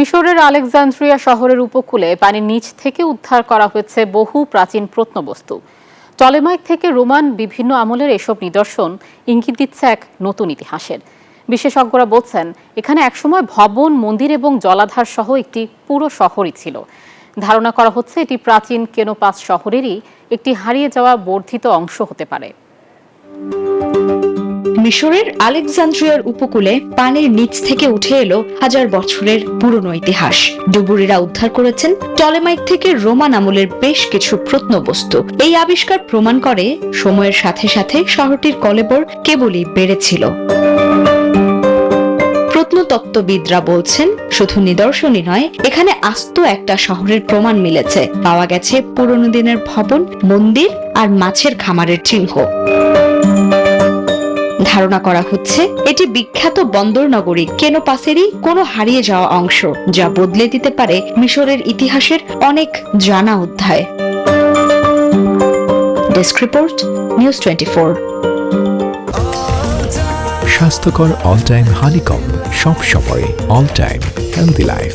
মিশরের আলেকজান্দ্রিয়া শহরের উপকূলে পানির নিচ থেকে উদ্ধার করা হয়েছে বহু প্রাচীন প্রত্নবস্তু। টলেমাইক থেকে রোমান বিভিন্ন আমলের এসব নিদর্শন ইঙ্গিত দিচ্ছে এক নতুন ইতিহাসের। বিশেষজ্ঞরা বলছেন, এখানে একসময় ভবন, মন্দির এবং জলাধার সহ একটি পুরো শহরই ছিল। ধারণা করা হচ্ছে এটি প্রাচীন কেনোপাস শহরেরই একটি হারিয়ে যাওয়া বর্ধিত অংশ হতে পারে। মিশরের আলেকজান্দ্রিয়ার উপকূলে পানির নিচ থেকে উঠে এলো হাজার বছরের পুরনো ইতিহাস। ডুবুরিরা উদ্ধার করেছেন টলেমাইক থেকে রোমান আমলের বেশ কিছু প্রত্নবস্তু। এই আবিষ্কার প্রমাণ করে সময়ের সাথে সাথে শহরটির কলেবর কেবলই বেড়েছিল। প্রত্নতত্ত্ববিদরা বলছেন, শুধু নিদর্শনই নয়, এখানে আস্ত একটা শহরের প্রমাণ মিলেছে। পাওয়া গেছে পুরনো দিনের ভবন, মন্দির আর মাছের খামারের চিহ্ন। ধারণা করা হচ্ছে এটি বিখ্যাত বন্দর নগরী কেনোপাসেরই কোনো হারিয়ে যাওয়া অংশ, যা বদলে দিতে পারে মিশরের ইতিহাসের অনেক জানা অধ্যায়। Desk report, news 24। স্বাস্থ্যকর অল টাইম হানিকম, সব সময় অল টাইম হেলদি লাইফ।